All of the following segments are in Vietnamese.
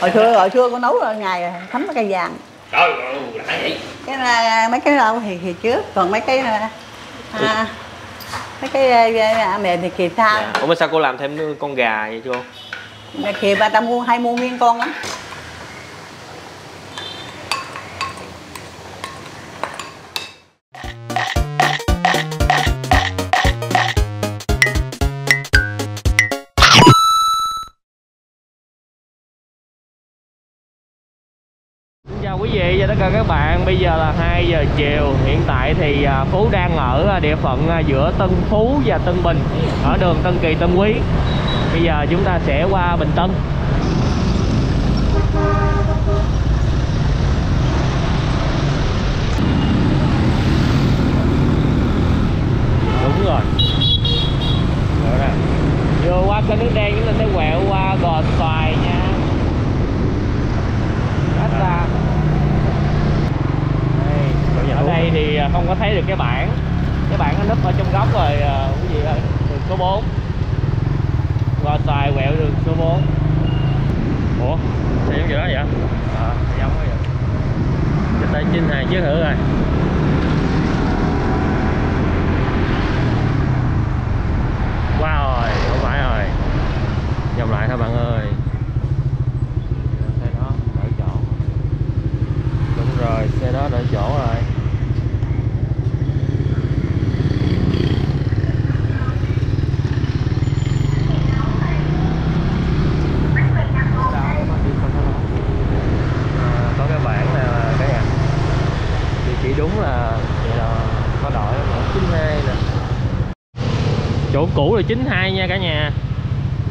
hồi xưa con nấu rồi ngày thấm cái cây vàng. Trời ơi, đã vậy. Cái là mấy cái rau thì trước, còn mấy cái mềm thì kịp sao. Dạ. Ủa mà sao cô làm thêm con gà vậy cô? Kịp ba ta hay mua nguyên con lắm. Chào quý vị và tất cả các bạn. Bây giờ là 2 giờ chiều. Hiện tại thì Phú đang ở địa phận giữa Tân Phú và Tân Bình, ở đường Tân Kỳ Tân Quý. Bây giờ chúng ta sẽ qua Bình Tân. Đúng rồi. Rồi nè. Vừa qua kênh nước đen chúng ta sẽ quẹo qua Gò Xoài nha. Ra ở đây thì không có thấy được cái bảng nó núp ở trong góc rồi quý vị ơi. Đường số 4 Gò Xoài quẹo đường số 4. Ủa sao giống kiểu đó vậy? Giống vậy. Cho tay trên hàng chứ thử rồi. Qua rồi, không phải rồi. Vòng lại thôi bạn ơi. Xe đó đỡ chỗ. Đúng rồi, xe đó đỡ chỗ rồi. Có cái bảng nè cả nhà. Địa chỉ đúng là vậy, là có đội 92 nè. Chỗ cũ là 92 nha cả nhà.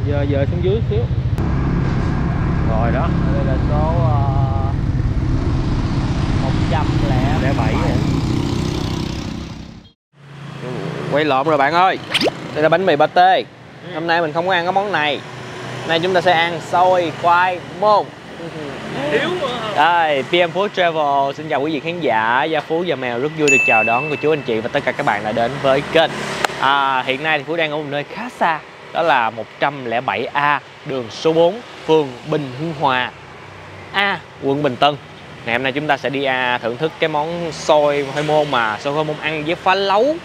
Giờ xuống dưới xíu. Rồi đó, đây là số 107 nè. Quay lộn rồi bạn ơi. Đây là bánh mì pate. Hôm nay mình không có ăn cái món này. Hôm nay chúng ta sẽ ăn xôi khoai môn. Đây, PM Food Travel xin chào quý vị khán giả. Gia Phú và Mèo rất vui được chào đón cô chú anh chị và tất cả các bạn đã đến với kênh. Hiện nay thì Phú đang ở một nơi khá xa, đó là 107A đường số 4 phường Bình Hưng Hòa A, quận Bình Tân. Ngày hôm nay chúng ta sẽ đi thưởng thức cái món xôi khoai môn, mà xôi khoai môn ăn với phá lấu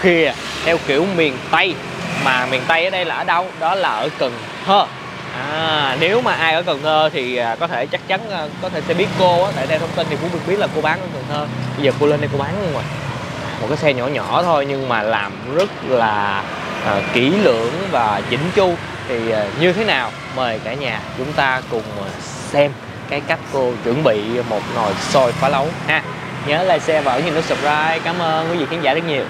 khìa theo kiểu miền Tây. Mà miền Tây ở đây là ở đâu? Đó là ở Cần Thơ. Nếu mà ai ở Cần Thơ thì có thể chắc chắn có thể sẽ biết cô á, tại theo thông tin thì Phú được biết là cô bán ở Cần Thơ. Bây giờ cô lên đây cô bán luôn rồi. Một cái xe nhỏ nhỏ thôi nhưng mà làm rất là kỹ lưỡng và chỉnh chu. Thì như thế nào? Mời cả nhà chúng ta cùng xem cái cách cô chuẩn bị một nồi xôi phá lấu ha. Nhớ like, share và ấn nút subscribe. Cảm ơn quý vị khán giả rất nhiều.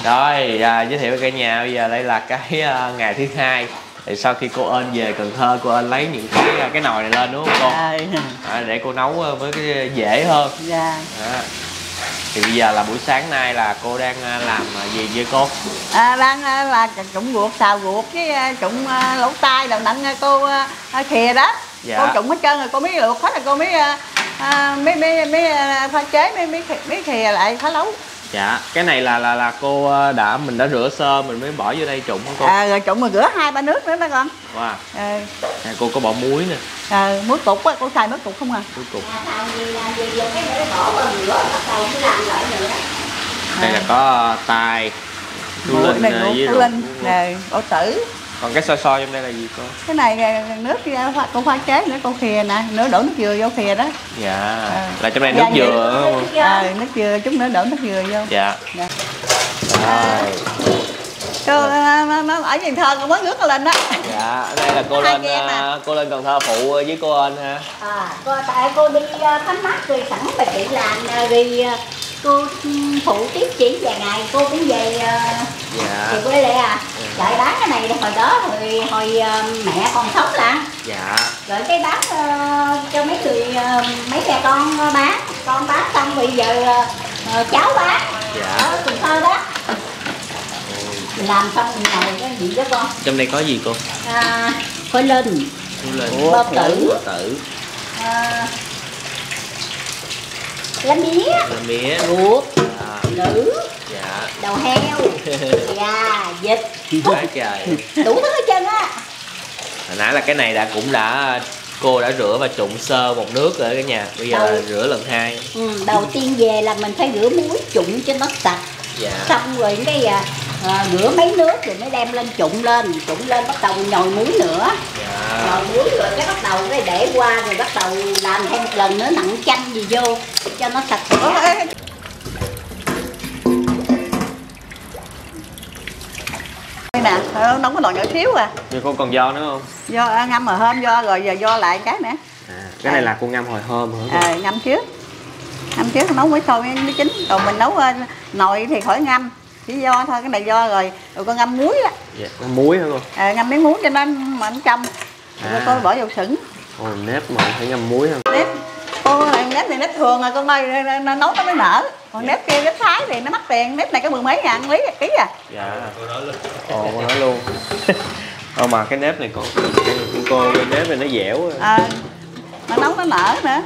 Rồi, giới thiệu với cả nhà, bây giờ đây là cái ngày thứ hai. Thì sau khi cô Ên về Cần Thơ, cô Ên lấy những cái nồi này lên đúng không cô? Để cô nấu với cái dễ hơn. Thì bây giờ là buổi sáng nay là cô đang làm gì với cô? Đang là trụng ruột, xào ruột với trụng lỗ tai đầu nặng cô khìa đó. Dạ. Cô trụng hết trơn rồi, cô mới luộc hết rồi cô mới pha chế mấy khìa lại phá lấu. Dạ, cái này là cô mình đã rửa sơ mình mới bỏ vô đây trụng hả cô? Rồi trụng mà rửa 2-3 nước nữa đó con. Wow. Cô có bỏ muối nè. Muối cục á, cô xài muối cục không à? Muối cục. Đây là có tài, thu linh với rượu, ổ tử. Còn cái soi trong đây là gì cô? Cái này nước cô pha chế nữa, cô khìa nè, nữa đổ nước dừa vô khìa đó. Dạ. Là trong đây nước dừa đúng không? Nước dừa, chút nữa đổ nước dừa vô. Dạ. Rồi. Cô ở Cần Thơ cô mới rước cô lên đó. Dạ, đây là cô lên Cần Thơ phụ với cô Ên ha. Tại cô đi thăm mắt rồi sẵn bà chị làm rồi cô phụ tiếp chỉ vài ngày cô cũng về. Dạ. Thì quê lại Trời bán cái này hồi đó hồi mẹ còn sống là. Dạ. Rồi cái bán cho mấy người mấy mẹ con bán xong bây giờ cháu bán. Dạ. Ở Cần Thơ đó. Làm xong mình ngồi cái gì đó con. Trong đây có gì cô? Khoai linh, bơ tử, lá mía, ruột, nữ, dạ, đầu heo, gà, vịt, quá trời, đủ thứ hết trơn á. hồi nãy là cái này cô đã rửa và trụng sơ một nước rồi cả nhà, bây giờ là rửa lần 2. Đầu tiên về là mình phải rửa muối trụng cho nó sạch. Dạ. Xong rồi cái rửa mấy nước rồi mới đem lên trụng lên bắt đầu nhồi muối nữa. Dạ. Nhồi muối rồi cái bắt đầu cái để qua rồi bắt đầu làm thêm một lần nữa nặn chanh gì vô cho nó sạch sẽ. Đây nè, nóng cái nồi nhỏ xíu à. Giờ cô còn do nữa không? Do ngâm hồi hôm do rồi giờ do lại cái nữa. Cái này là cô ngâm hồi hôm hả? Ngâm trước nấu mới sôi mới chín, còn mình nấu nồi thì khỏi ngâm, chỉ do thôi, cái này do rồi con ngâm muối á. Dạ, ngâm muối hả cô? Ngâm miếng muối cho nó mặn trong, rồi con bỏ vô sửng. Ồ, nếp mà phải ngâm muối không? Nếp thì nếp thường rồi con ơi, nó nấu nó mới nở. Còn nếp kia nếp Thái thì nó mắc tiền, nếp này có 10 mấy ngàn lý ký à. Dạ. Ồ, cô nói luôn. Mà cái nếp này cô cái nếp này nó dẻo. Nó nấu nó nở nữa.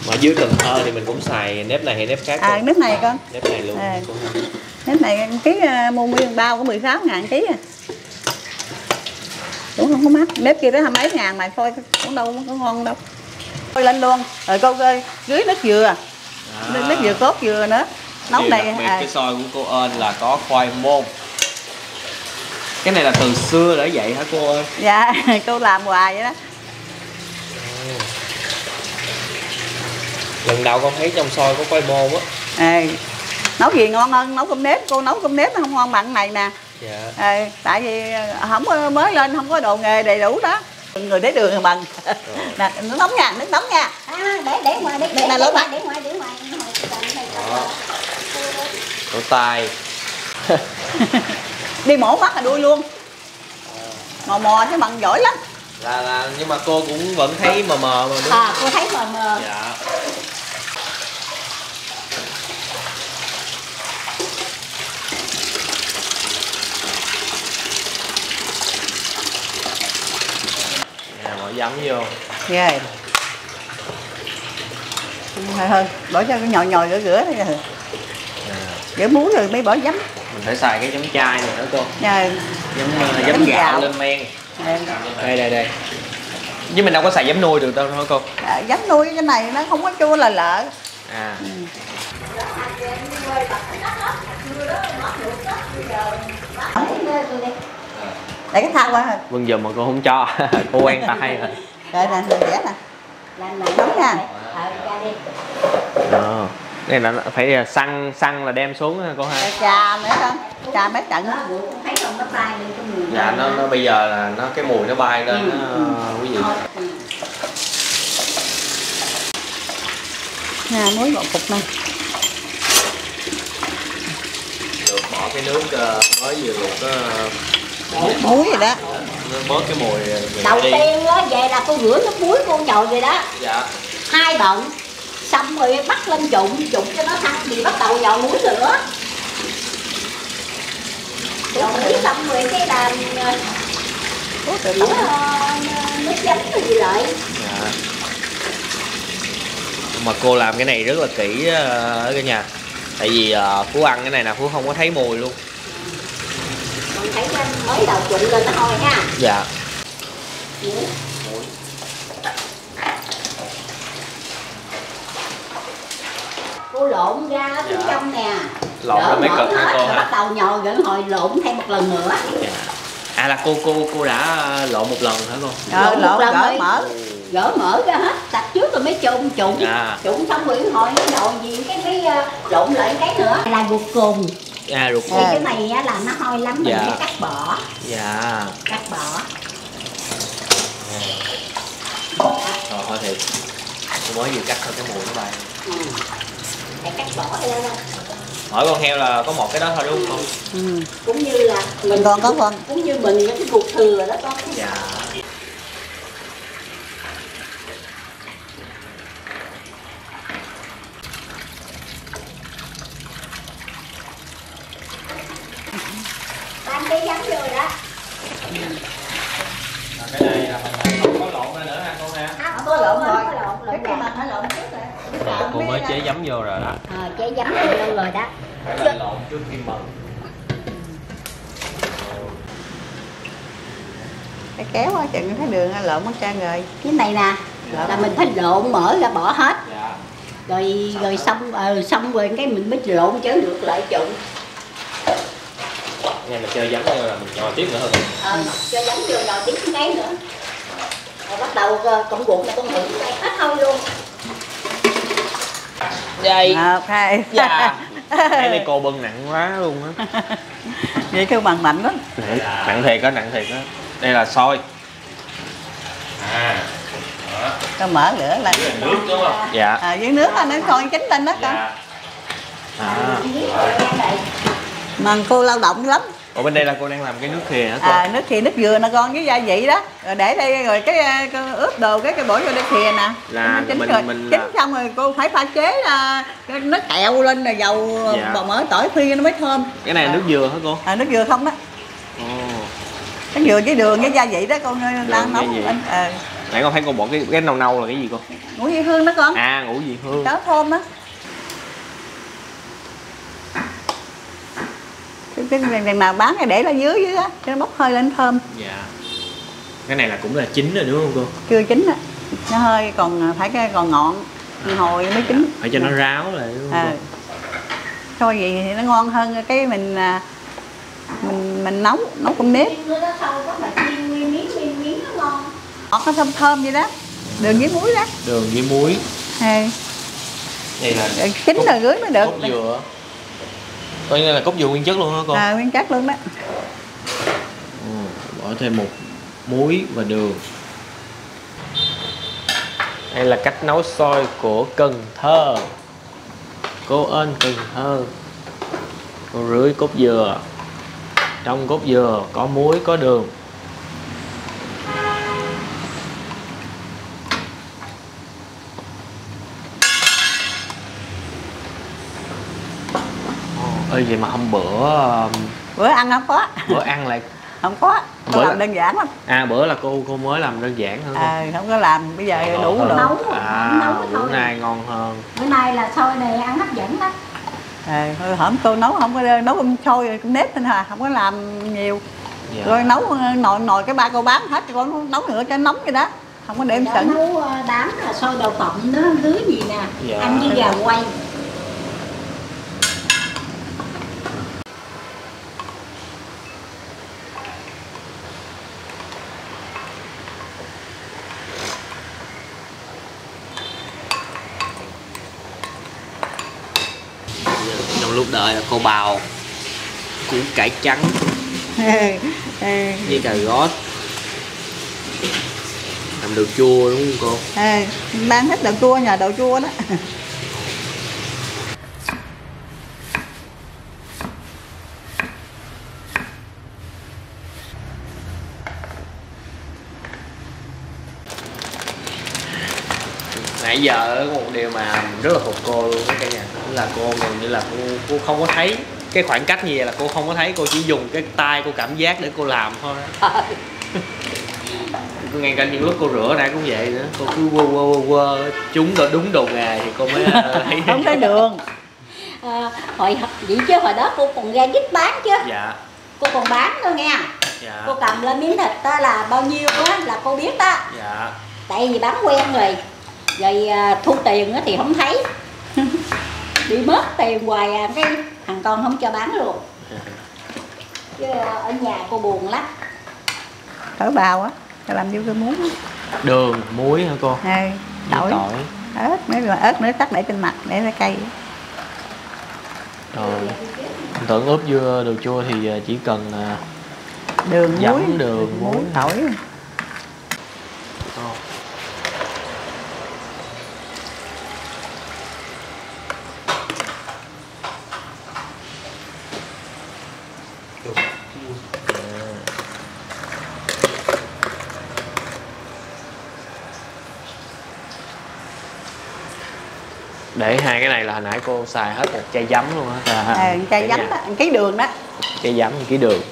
Mà dưới Cần Thơ thì mình cũng xài nếp này hay nếp khác không? Nếp này con. Nếp này luôn. Nếp này ký mua nguyên bao có 16.000 ký à. Cũng không có mắc. Nếp kia tới 20 mấy ngàn mà thôi cũng đâu có ngon đâu. Thôi lên luôn. Rồi cô ơi, dưới nước dừa. Nước dừa cốt dừa nữa. Nấu này cái xôi của cô ơn là có khoai môn. Cái này là từ xưa đã vậy hả cô ơi? Dạ, cô làm hoài vậy đó. Lần đầu con thấy trong xôi có khoai môn á. Nấu gì ngon hơn nấu cơm nếp, cô nấu cơm nếp nó không ngon bằng này nè. Dạ. Tại vì không mới lên không có đồ nghề đầy đủ đó. Người để đường rồi bằng. Nè, nước nóng nha, nước nóng nha. Để ngoài để ngoài. Đổ tay. Đi mổ mắt là đuôi luôn. Mò chứ bằng giỏi lắm. Nhưng mà cô cũng vẫn thấy mờ mà đúng không? Cô thấy mờ. Dạ. Bỏ giấm vô. Rồi. Hơn, bỏ cho cái nhồi rửa đây rồi. Rửa muối rồi mới bỏ giấm. Mình phải xài cái giấm chai này nữa cô. Giấm gạo lên men. Đây. Chứ mình đâu có xài giấm nuôi được đâu hả cô? Giấm nuôi cái này nó không có chua là lợ. Để cái thau qua. Vâng giờ mà cô không cho. Cô quen tay rồi. Rồi nè, dẻ nè. Nóng nha. Cái này là phải xăng là đem xuống hả cô ha? Trà nữa con. Trà mấy trận. Thấy không nó bay lên cái mùi. Dạ nó bây giờ là cái mùi nó bay lên quý vị. Muối bột cục này. Được bỏ cái nước mới vừa luộc muối rồi đó. Nó bớt cái mùi. Đầu tiên đó về là cô rửa nước muối cô nhồi vậy đó. Dạ. 2 bận. Xong rồi bắt lên trụng cho nó thăng thì bắt đầu nhồi muối nữa. Nhồi muối xong rồi cái làm rửa nước chấm rồi gì lại. Dạ. Mà cô làm cái này rất là kỹ ở cái nhà. Tại vì Phú ăn cái này là Phú không có thấy mùi luôn. Con thấy mới đầu trụng lên nó thôi ha. Dạ. Cô lộn ra ở bên trong nè. Lộn ra mấy cực hả cô hả? Bắt đầu nhồi rồi hồi lộn thêm một lần nữa. Dạ. Là cô đã lộn một lần hả cô? Lộn một lần gỡ mỡ ra hết, tập trước rồi mới trụng xong rồi hồi nó nhồi gì cái mới lộn lại cái nữa là ruột cùng. Ruột Thì cốt. cái này á, là nó hôi lắm, mình Dạ. phải cắt bỏ. Dạ. Cắt bỏ. Thôi thiệt, tôi mới vừa cắt thôi cái mùi nó bay. Phải cắt bỏ ra. Mỗi con heo là có một cái đó thôi đúng không? Cũng như là mình Còn có phần. cũng như mình cái ruột thừa đó con. Dạ. Tam cái giấm vô rồi đó. Cái này là mình không có lộn ra nữa ha con ha. Có lộn rồi. Lộn Cái mà phải lộn trước rồi. Cô mới chế giấm vô rồi đó. chế giấm vô rồi đó. Phải là lộn trước khi mần. Cái kéo á, chừng cái đường lộn mất trơn rồi. Cái này nè là mình phải lộn mỡ ra bỏ hết. Dạ. Rồi xong rồi cái mình mới lộn chớ ngược lại trụng. Nghe mình chơi giấm vô là mình cho tiếp nữa hơn. Cho giấm vô rồi tiếp cái nữa. Rồi bắt đầu cộng ruột là con thử cái hết thôi luôn. Vậy. 1, 2. Dạ. Cái này cô bưng nặng quá luôn á. Vậy kêu bằng mạnh lắm. Nặng thiệt á, nặng thiệt á. Đây là xôi. Cho mở lửa lên. Nước đúng không? Dạ. Với nước nó sôi chín lên đó con. Mà cô lao động lắm. Ủa bên đây là cô đang làm cái nước khìa hả cô? Nước khìa, nước dừa nè con, với gia vị đó. Rồi để đây rồi cái ướp đồ cái bỏ vô đây khìa nè. Là chín mình rồi. mình Chín xong rồi cô phải pha chế nó kẹo lên là dầu bò mỡ tỏi phi nó mới thơm. Cái này là nước dừa hả cô? Nước dừa không đó. Nước dừa với đường với gia vị đó con đang nấu lên. Nãy con thấy cô bỏ cái nâu nâu là cái gì cô? Ngũ vị hương đó con. Ngũ vị hương. Đó thơm á. Cái đằng nào bán cái để là dưới á, cho nó bốc hơi lên thơm. Dạ. Cái này là cũng là chín rồi đúng không cô? Chưa chín á, nó hơi còn phải còn ngọn, hồi mới chín. Phải cho nó ráo lại đúng không cô? Thôi vậy thì nó ngon hơn cái mình nấu cơm nếp. Nó sâu có mà chiên nguyên miếng nó ngon. Ngọt nó thơm thơm vậy đó, đường với muối đó. Đường với muối. Đây là chín rồi rưới mới được. Cốt dừa. Coi như là cốt dừa nguyên chất luôn hả cô? Nguyên chất luôn đó. Bỏ thêm một muối và đường. Đây là cách nấu xôi của Cần Thơ. Cô ơn Cần Thơ. Cô rưới cốt dừa. Trong cốt dừa có muối, có đường. Ơi vậy mà hôm bữa ăn không có. Bữa ăn lại không có. Cô làm đơn giản lắm. Bữa là cô mới làm đơn giản hơn. Không có làm, bây giờ đủ đồ. Nấu bữa nay ngon hơn. Bữa nay là xôi này ăn hấp dẫn lắm. Hổm cô nấu không có nấu cơm xôi cơm nếp thôi hả, không có làm nhiều. Rồi nấu nồi cái ba cô bán hết, con nấu nữa cho nóng vậy đó, không có đem sẵn. Nấu đám là xôi đậu phộng đó, thứ gì nè, ăn với gà quay. Trong lúc đợi là cô bào củ cải trắng với cà rốt làm đồ chua đúng không cô? Bán hết đồ chua, nhờ đồ chua đó. Nãy giờ có một điều mà rất là phục cô luôn đó cả nhà, là cô gần như là cô không có thấy cái khoảng cách như vậy, là cô không có thấy, cô chỉ dùng cái tay cô cảm giác để cô làm thôi. Ngay cả những lúc cô rửa nãy cũng vậy nữa, cô cứ quơ trúng đúng đồ nghề thì cô mới thấy. Không thấy đường. Vậy chứ hồi đó cô còn ra dít bán chứ. Dạ. Cô còn bán thôi nghe. Dạ. Cô cầm lên miếng thịt đó là bao nhiêu á là cô biết đó. Dạ. Tại vì bán quen rồi. Rồi thu tiền thì không thấy. Bị mất tiền hoài cái thằng con không cho bán luôn. Chứ ở nhà cô buồn lắm. Thở bào á, làm vô cái muối. Đường, muối hả cô? Tỏi. Ớt nữa, tắt để trên mặt để nó cay. Rồi. Tưởng ướp dưa đồ chua thì chỉ cần đường, giấm, muối, đường, muối tỏi. Để hai cái này là hồi nãy cô xài hết một chai giấm luôn á. Chai giấm đó, 1 ký đường đó. Chai giấm, 1 ký đường.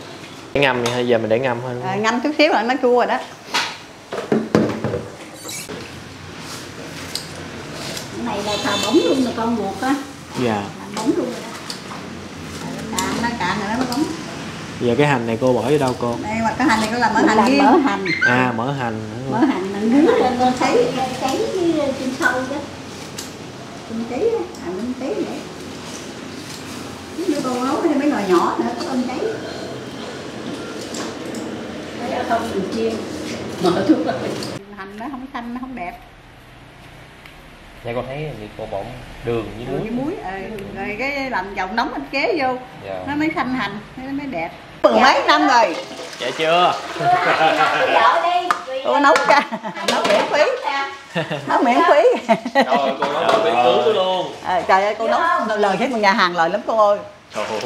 Để ngâm vậy, giờ mình để ngâm thôi. Ngâm chút xíu là nó chua rồi đó. Cái này là xào bóng luôn là con ruột á. Dạ. Bóng luôn rồi đó. Nó cạn rồi đó nó bóng. Giờ cái hành này cô bỏ vô đâu cô? Đây mà cái hành này có làm mỡ hành riêng. Mỡ hành. À, mỡ hành. Mỡ hành mình nướng lên con sấy với trên sâu chứ. Trên tí á, hành tí vậy. Nếu cô nấu thì mấy nồi nhỏ nữa có con cháy. Đấy không được chiên. Mỡ thuốc rồi. Hành nó không xanh, nó không đẹp. Dạ con thấy thì cô bỏ đường với muối. Với muối, rồi cái làm dầu nóng anh chế vô, Dạ. nó mới xanh hành, nó mới đẹp. Mười mấy năm rồi. Dạ chưa? Vợ đi. Cô nấu ra, nấu miễn phí. Nấu miễn phí. Rồi cô nấu miễn phí luôn. Trời ơi cô nấu lời hết một nhà hàng lời lắm cô ơi. Trời ơi.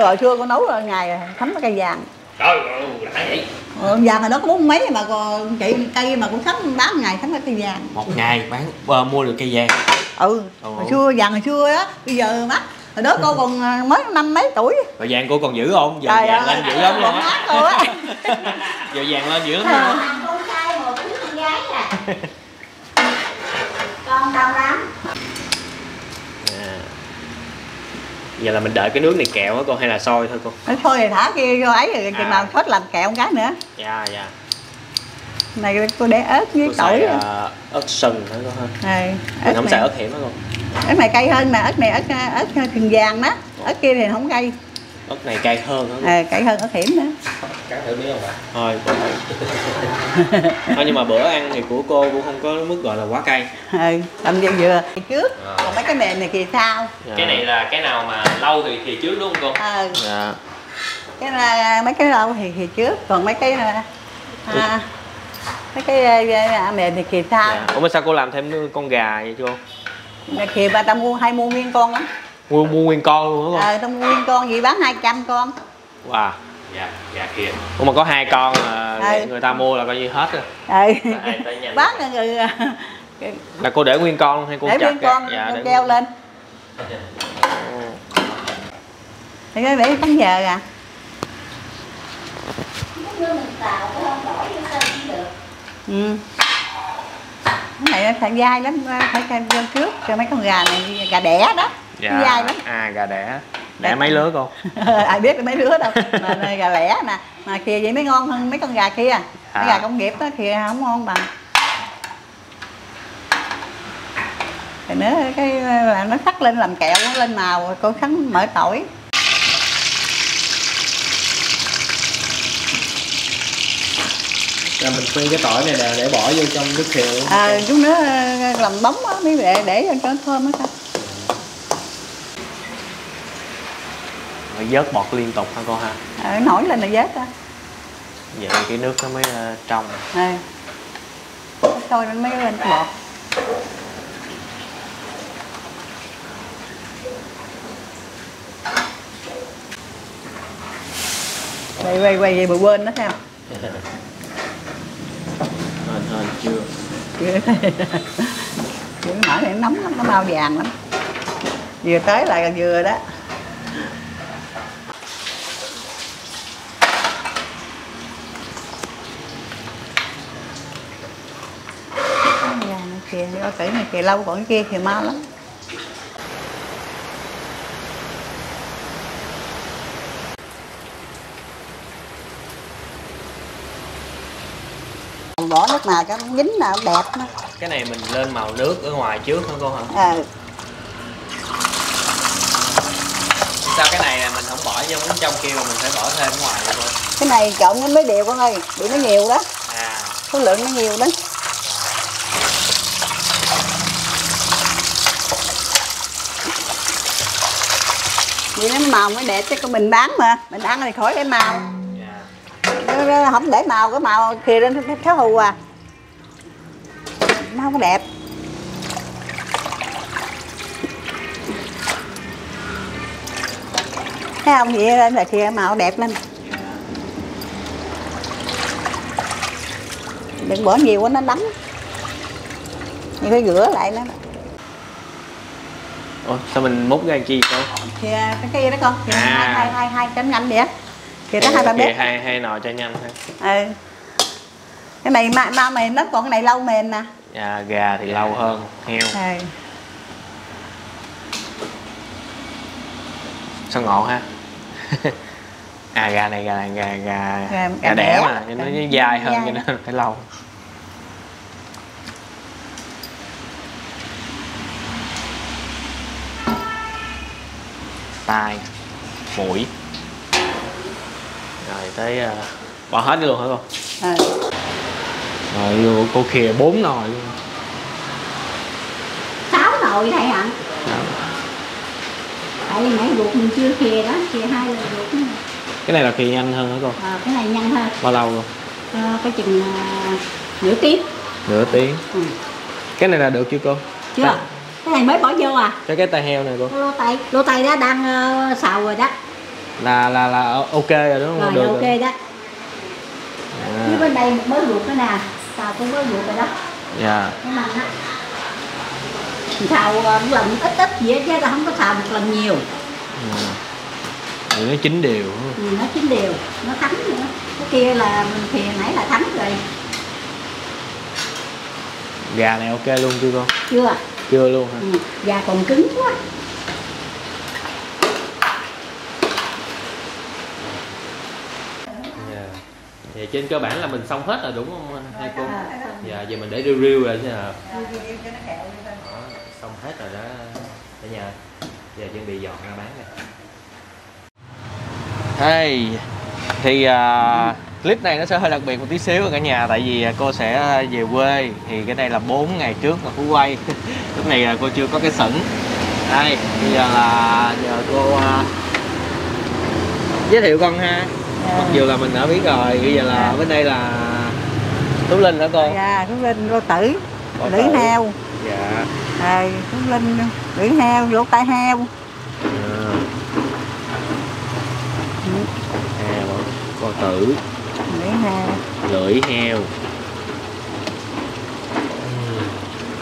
Hồi xưa cô nấu ngày thấm cái cây vàng. Trời ơi, lại vậy. Vàng hồi đó có 40 mấy mà còn chị cây mà cũng thấm bán ngày thấm cái cây vàng. Một ngày mua được cây vàng. Hồi xưa vàng hồi xưa á, bây giờ mắc. Hồi đó cô còn mới 50 mấy tuổi. Và vàng cô còn giữ không? Giờ Trời vàng lên dữ lắm luôn á. á. Giờ vàng lên dữ lắm luôn á. Con trai một đứa con gái à. Con đông lắm. Giờ là mình đợi cái nước này kẹo á cô hay là sôi thôi cô? Nó thôi thì thả kia vô ấy rồi chừng nào hết làm kẹo một cái nữa. Dạ dạ. Này cô để ớt với tỏi. Ớt sừng nữa cô ha. Mình không xài ớt hiểm đó cô. Ớt này cay hơn nè, ớt này ớt thường vàng đó. Ớt kia thì không cay. Ớt này cay hơn hả? Cay hơn ớt hiểm nữa. Cắn thử miếng không ạ? Thôi, thôi nhưng mà bữa ăn thì của cô cũng không có mức gọi là quá cay. Làm gì vừa trước, còn mấy cái mềm này kỳ sau. Cái này là cái nào mà lâu thì trước đúng không cô? Dạ. Cái là mấy cái lâu thì trước, còn mấy cái mềm thì kỳ sau. Dạ. Ủa mà sao cô làm thêm con gà vậy cô? Kìa bà ta hay mua nguyên con lắm. Mua nguyên con luôn hả cô? Ta mua nguyên con vậy bán 200 con. Wow. Dạ, gà kia. Ủa mà có 2 con người ta mua là coi như hết rồi. Bán là người là cô để nguyên con hay cô để chặt nguyên con để treo lên. Thì cái để cắn giờ à. Cái này phải dai lắm, phải cho trước cho mấy con gà này, gà đẻ đó. Dạ. Dai lắm. Gà đẻ. Đẻ mấy lứa cô? Ai biết mấy lứa đâu. Mà gà lẻ nè, mà kia vậy mới ngon hơn mấy con gà kia. Mấy gà công nghiệp đó kia không ngon bằng. Rồi nữa cái là nó sắc lên làm kẹo nó lên màu, cô khắn mỡ tỏi. Là mình phi cái tỏi này là để bỏ vô trong nước khều. Chút nữa làm bóng á mới để cho nó thơm á sao. Phải vớt bọt liên tục hả cô ha? Nổi lên là vớt á. Vậy cái nước nó mới trong. Sôi lên mới lên cái bọt. Quay về bờ bên đó sao? Hên chưa. Chưa nổi thì nóng lắm, nó màu vàng lắm. Vừa tới là vừa đó. Kìa, cái này kìa lâu còn cái kia thì mau lắm. Bỏ nước nào cho nó dính nào đẹp nữa. Cái này mình lên màu nước ở ngoài trước hả cô hả? Sao cái này là mình không bỏ vô trong kia mà mình phải bỏ thêm ở ngoài vậy cô? Cái này trộn nó mới đều con ơi, bị nó nhiều đó. Số lượng nó nhiều đó. vậy nó màu mới đẹp chứ, còn mình bán mà mình ăn thì khỏi để màu. Dạ. Không để màu, cái màu kìa lên khéo hù à, nó không có đẹp. Thấy không, vậy lên là kìa màu đẹp lên. Đừng bỏ nhiều quá nó đắng, nhưng phải rửa lại nó. Ủa, sao mình múc ra chi cô? Thì cái kia đó con, thì hai chén nhanh vậy á. Thì nó 2-3 bếp. Hai nồi cho nhanh ha. Ừ. Cái này mau mềm lắm, còn cái này lâu mềm nè. Dạ, gà thì lâu hơn heo. Ừ. Sao ngộ ha. Gà đẻ mà, cho nó dài hơn cho nên phải lâu. Tai, mũi. Rồi tới bỏ hết luôn hả cô? Rồi cô khìa 4 nồi luôn. 6 nồi thầy ạ. Tại vì nãy ruột mình chưa khìa đó, khìa 2 lần ruột nữa. Cái này là khìa nhanh hơn hả cô? Cái này nhanh hơn. Bao lâu luôn? Cái chừng nửa tiếng. Nửa tiếng. Cái này là được chưa cô? Chưa. Cái này mới bỏ vô à? Cái tai heo này cô? Lô tay đó đang xào rồi đó. Là ok rồi đúng không? Rồi ok đó. Với bên đây một mớ ruột nữa nè, xào cái mớ ruột rồi đó. Dạ. Cái măng á. Xào một lần ít vậy chứ là không có xào một lần nhiều. Nó chín đều. Nó chín đều, nó thấm nữa. Cái kia là mình thì nãy là thấm rồi. Gà này ok luôn chưa con? Chưa luôn hả? Gà còn cứng quá. Vậy trên cơ bản là mình xong hết rồi đúng không hai cô? Dạ, giờ mình để review rồi chứ nào. Xong hết rồi đó cả nhà. Giờ chuẩn bị dọn ra bán này. Hey, thì clip này nó sẽ hơi đặc biệt một tí xíu cả nhà, tại vì cô sẽ về quê, thì cái này là 4 ngày trước mà Phú quay. Lúc này là cô chưa có cái sửng. Đây, bây giờ là cô giới thiệu con ha. Mặc dù là mình đã biết rồi, bây giờ là bên đây là Tú Linh hả cô? Dạ, Tú Linh lô tử, lưỡi heo. Dạ. Tú Linh lưỡi heo, lỗ tai heo. Heo, con tử. Lưỡi heo.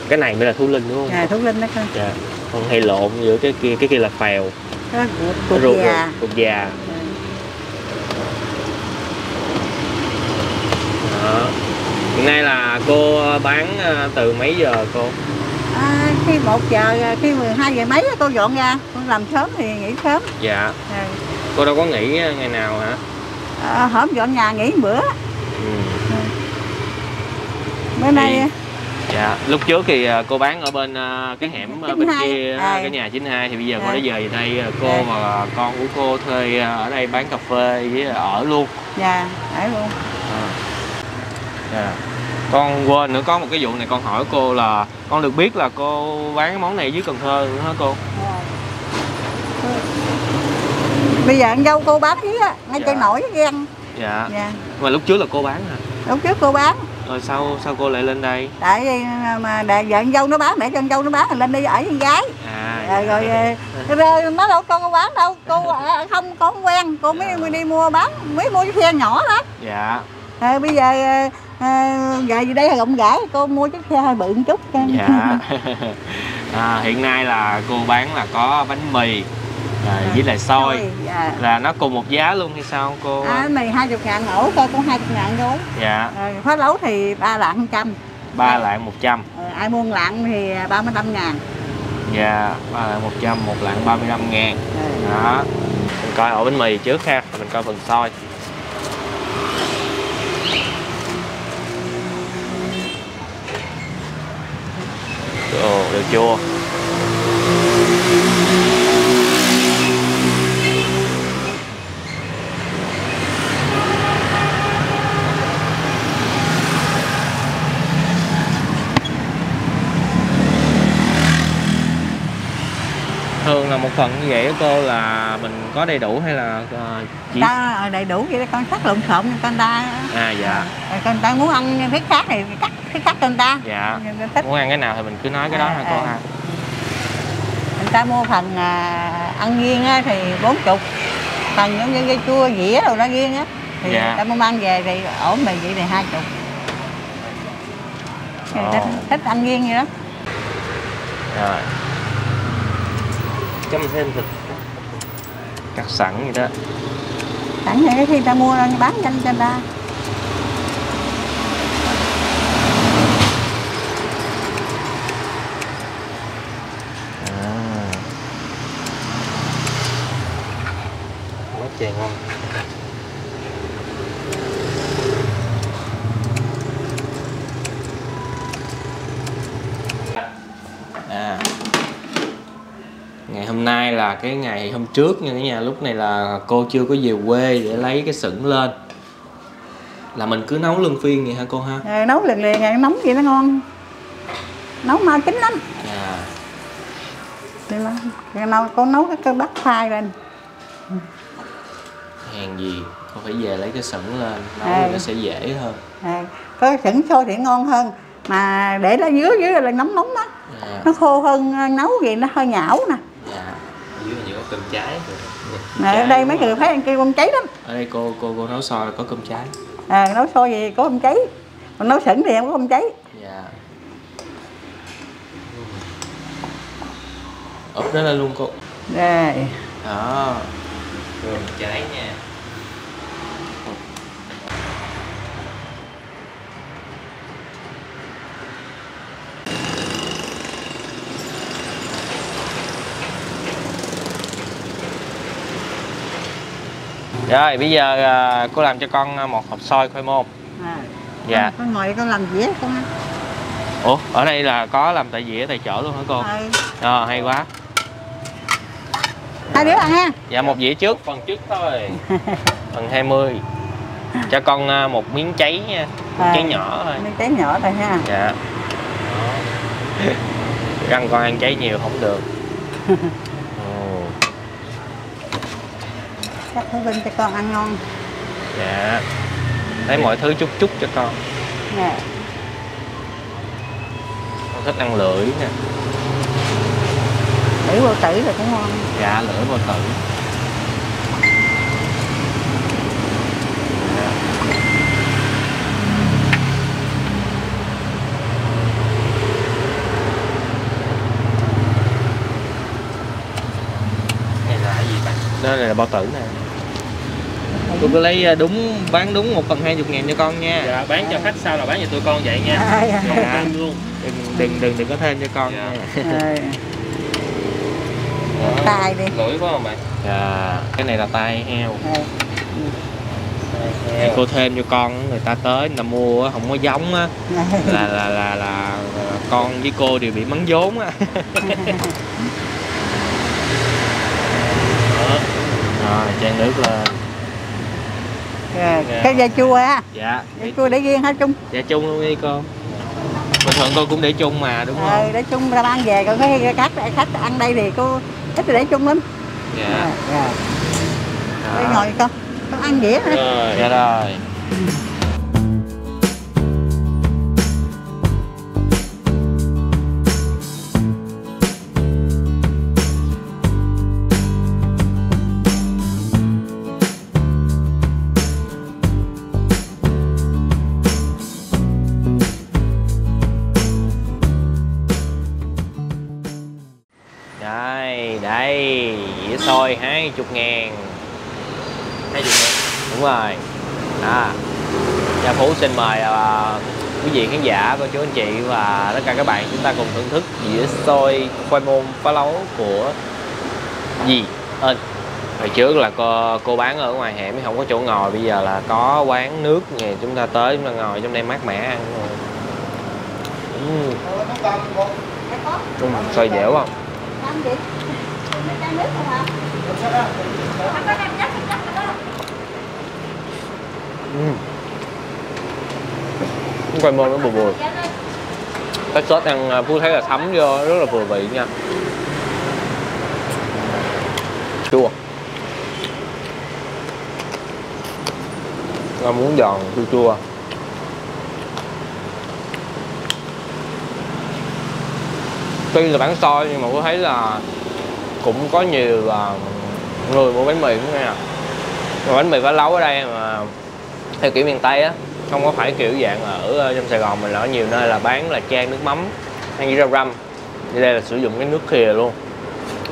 Cái này mới là Thú Linh đúng không? Dạ, Thú Linh đó con. Dạ. Con hay lộn giữa cái kia là phèo. Ruột già. Ruột già. Đó. Hiện nay là cô bán từ mấy giờ cô? Khi 1 giờ, khi 12 giờ mấy cô dọn ra, con làm sớm thì nghỉ sớm. Dạ. Cô đâu có nghỉ ngày nào hả? Hôm dọn nhà nghỉ bữa. Bữa nay. Dạ, lúc trước thì cô bán ở bên cái hẻm bên kia, cái nhà 92, thì bây giờ cô đã về đây, cô và con của cô thuê ở đây bán cà phê với ở luôn. Dạ, ở luôn. Dạ. Con quên nữa, có một cái vụ này con hỏi cô là con được biết là cô bán cái món này dưới Cần Thơ nữa hả cô? Bây giờ con dâu cô bán với á, ngay trên nổi ghen. Dạ. Mà lúc trước là cô bán hả? Lúc trước cô bán. Rồi sao cô lại lên đây? Tại vì mà vợ con dâu nó bán, mẹ con dâu nó bán rồi lên đây ở con gái. Rồi nó đâu con bán đâu, cô không có quen, cô mới đi mua bán, mới mua chiếc xe nhỏ đó. Dạ. Bây giờ về đây là rộng rãi, cô mua chiếc xe hơi bự một chút. Dạ. Hiện nay là cô bán là có bánh mì với lại xôi. Là nó cùng một giá luôn hay sao cô? Mì 20.000 ổ, coi cũng 20.000 thôi. Dạ. Phá lấu thì 3 lạng 100. 3 lạng 100. Ai mua lạng thì 35.000. Dạ, 3 lạng 100, 1 lạng 35.000. Đó. Mình coi ổ bánh mì trước ha, rồi mình coi phần xôi. Ồ, được chua. Hương thường là một phần như vậy cô là mình có đầy đủ hay là chỉ ta đầy đủ vậy đó, con sắc lộn xộn con ta. dạ. Con ta muốn ăn thiết khác thì cắt thiết khác con ta. Dạ. Thích. Muốn ăn cái nào thì mình cứ nói cái đó ha cô ha. Người ta mua phần ăn riêng á, thì 40, phần giống như cây chua dĩa rồi nó riêng á thì dạ. người ta mua mang về thì ổn mì vậy thì 20. Người ta thích ăn riêng vậy đó. Rồi. Chấm thêm thịt cắt sẵn vậy đó. Sẵn vậy khi ta mua bán nhanh cho người ta. Quá trời ngon. Ngày hôm nay là cái ngày hôm trước nha cả nhà, lúc này là cô chưa có về quê để lấy cái sửng lên. Là mình cứ nấu luân phiên vậy hả cô ha? Nấu liền liền nóng vậy nó ngon. Nấu mau chín lắm. Dạ. Con nấu cái bát khoai lên. Hèn gì con phải về lấy cái sửng lên nấu thì nó sẽ dễ hơn. Có sửng sôi thì ngon hơn, mà để nó dưới là nóng nóng á. Nó khô hơn nấu gì nó hơi nhão nè. Dạ. Dưới là có cơm cháy. Ở đây mấy người thấy ăn kêu cơm cháy lắm. Ở đây cô nấu xôi là có cơm cháy. Nấu xôi gì có cơm cháy, còn nấu sửng thì em có cơm cháy. Dạ. Úp nó lên luôn cô. Rồi. Đó. Cơm cháy nha. Rồi bây giờ cô làm cho con một hộp xôi khoai môn. Dạ. Con ngồi con làm dĩa con. Ủa, ở đây là có làm tại dĩa tại chỗ luôn hả cô? Hay quá. Hai đứa ăn ha. Dạ một dĩa trước, phần trước thôi. Phần 20. Cho con một miếng cháy nha. Cháy nhỏ thôi. Miếng cháy nhỏ thôi ha. Dạ. Răng con ăn cháy nhiều không được. Chắc thử Vinh cho con ăn ngon. Dạ. Lấy mọi thứ chút chút cho con. Nè. Con thích ăn lưỡi nè. Lưỡi bao tử là cũng ngon. Dạ, lưỡi bao tử. Này là cái gì bạn? Đó là bao tử nè. Tôi cứ lấy bán đúng 1/20 ngàn cho con nha. Dạ, bán cho khách sao là bán cho tụi con vậy nha. Dạ, luôn. Đừng có thêm cho con nha. Tai đi. Lưỡi phải không bạn? Dạ, cái này là tai heo. Thì cô thêm cho con, người ta tới người ta mua không có giống á là con với cô đều bị mắng vốn á. Rồi chan nước lên. Cái da chua á. Dạ. Da chua để riêng hả Trung? Dạ chung luôn đi cô. Bình thường cô cũng để chung mà đúng không? Để chung ra mang về, còn cái khách ăn đây thì cô thích để chung lắm. Dạ. Đây ngồi con ăn dĩa hả? Dạ rồi. Đây, dĩa xôi 20 ngàn. 20 ngàn. Đúng rồi. Gia Phú xin mời quý vị khán giả, cô chú anh chị và tất cả các bạn chúng ta cùng thưởng thức dĩa xôi khoai môn phá lấu của dì Ên. Hồi trước là cô bán ở ngoài hẻm không có chỗ ngồi, bây giờ là có quán nước nhà chúng ta tới chúng ta ngồi trong đây mát mẻ ăn rồi. Xôi dẻo không? Khoai môn nó bùi bùi. Cái sốt ăn Phú thấy là thấm vô rất là vừa vị nha. chua. Ngon muốn giòn chua chua. Tuy là bán xôi nhưng mà tôi thấy là cũng có nhiều người mua bánh mì cũng nghe à. Mà bánh mì phá lấu ở đây mà theo kiểu miền Tây á, không có phải kiểu dạng ở trong Sài Gòn mình là có nhiều nơi là bán là chan nước mắm ăn với rau răm. Như đây là sử dụng cái nước khìa luôn,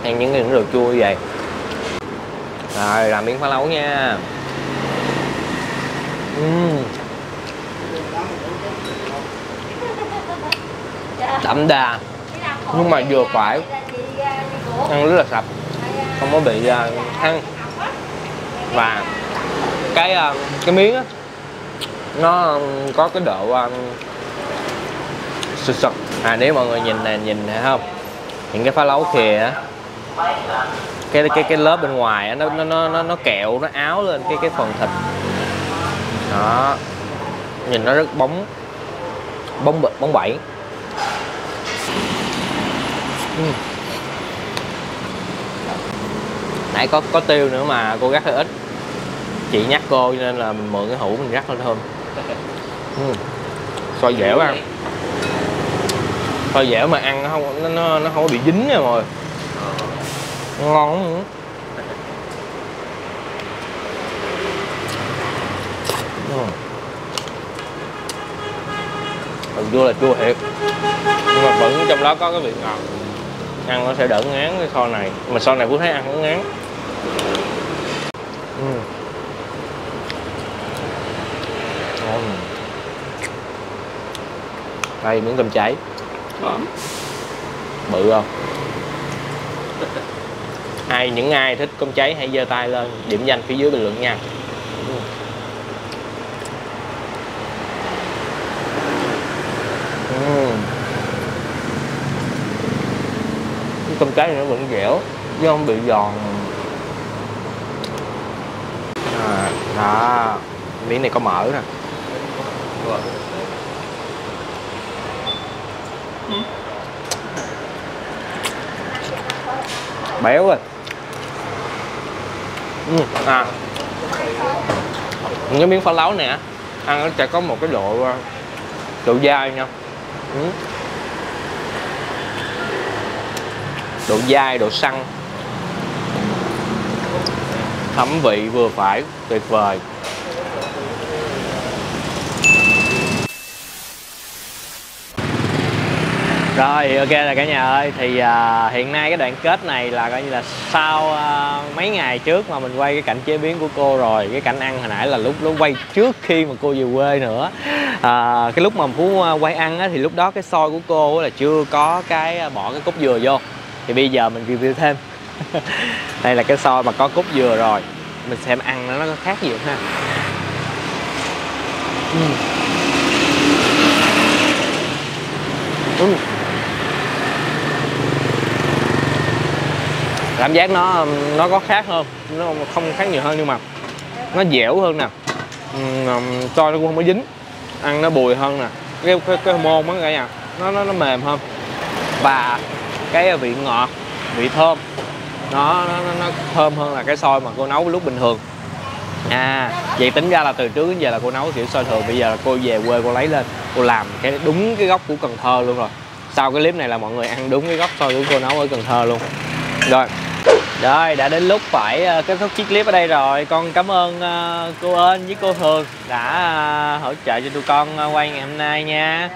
ăn những đồ chua như vậy. Rồi làm miếng phá lấu nha. Đậm đà nhưng mà vừa phải, ăn rất là sạch, không có bị ăn. Và cái miếng á, nó có cái độ sực sực. Nếu mọi người nhìn nè, nhìn thấy không, những cái phá lấu khìa á, cái lớp bên ngoài á, nó kẹo, nó áo lên cái phần thịt đó, nhìn nó rất bóng bẩy. Nãy có tiêu nữa mà cô rắc hơi ít, chị nhắc cô cho nên là mình mượn cái hũ mình rắc lên thơm. Xôi dẻo ăn, xôi dẻo mà ăn nó không có bị dính nha mọi người, ngon lắm. Đồ chua là chua thiệt, nhưng mà vẫn trong đó có cái vị ngọt, ăn nó sẽ đỡ ngán cái xôi này. Mà xôi này cũng thấy ăn cũng ngán. Đây miếng cơm cháy bự không? Những ai thích cơm cháy hãy giơ tay lên điểm danh phía dưới bình luận nha. Cái cơm cháy này nó vẫn dẻo chứ không bị giòn. Đó, miếng này có mỡ nè. Béo rồi. Cái miếng phá lấu này ăn nó sẽ có một cái độ dai nha. Độ dai, độ săn, thấm vị vừa phải, tuyệt vời. Rồi ok là cả nhà ơi, thì hiện nay cái đoạn kết này là coi như là sau mấy ngày trước mà mình quay cái cảnh chế biến của cô rồi. Cái cảnh ăn hồi nãy là lúc quay trước khi mà cô về quê nữa. Cái lúc mà Phú quay ăn á, thì lúc đó cái xôi của cô là chưa có bỏ cái cốt dừa vô. Thì bây giờ mình review thêm. Đây là cái xôi mà có cốt dừa rồi, mình xem ăn nó có khác gì không ha. Cảm giác nó có khác hơn, nó không khác nhiều hơn nhưng mà nó dẻo hơn nè. Xôi nó cũng không có dính, ăn nó bùi hơn nè. Cái môn á cả nhà, nó mềm hơn. Và cái vị ngọt, vị thơm nó thơm hơn là cái xôi mà cô nấu lúc bình thường. Vậy tính ra là từ trước đến giờ là cô nấu kiểu xôi thường, bây giờ là cô về quê cô lấy lên cô làm đúng cái góc của Cần Thơ luôn rồi. Sau cái clip này là mọi người ăn đúng cái góc xôi của cô nấu ở Cần Thơ luôn. Rồi đã đến lúc phải kết thúc chiếc clip ở đây rồi. Con cảm ơn cô Ên với cô Thường đã hỗ trợ cho tụi con quay ngày hôm nay nha.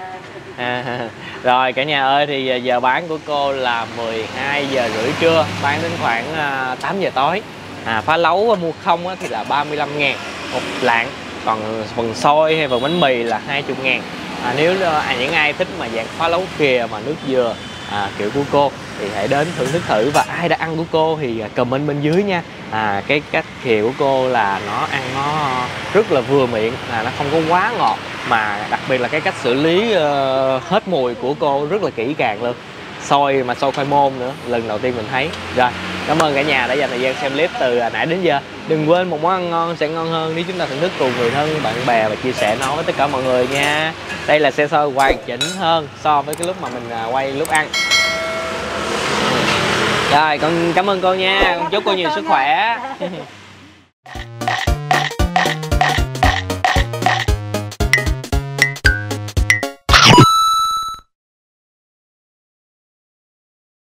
Rồi cả nhà ơi, thì giờ bán của cô là 12 giờ rưỡi trưa, bán đến khoảng 8 giờ tối. Phá lấu mua không thì là 35.000 một lạng, còn phần xôi hay phần bánh mì là 20.000. Nếu những ai thích mà dạng phá lấu khìa mà nước dừa kiểu của cô thì hãy đến thưởng thức thử. Và ai đã ăn của cô thì comment bên dưới nha. Cái cách khìa của cô là nó ăn nó rất là vừa miệng, là nó không có quá ngọt, mà đặc biệt là cái cách xử lý hết mùi của cô rất là kỹ càng luôn. Xôi mà xôi khoai môn nữa, lần đầu tiên mình thấy. Rồi cảm ơn cả nhà đã dành thời gian xem clip từ nãy đến giờ. Đừng quên một món ăn ngon sẽ ngon hơn nếu chúng ta thưởng thức cùng người thân, bạn bè và chia sẻ nó với tất cả mọi người nha. Đây là xe xôi hoàn chỉnh hơn so với cái lúc mà mình quay lúc ăn. Rồi con cảm ơn cô nha, con chúc cô nhiều sức khỏe.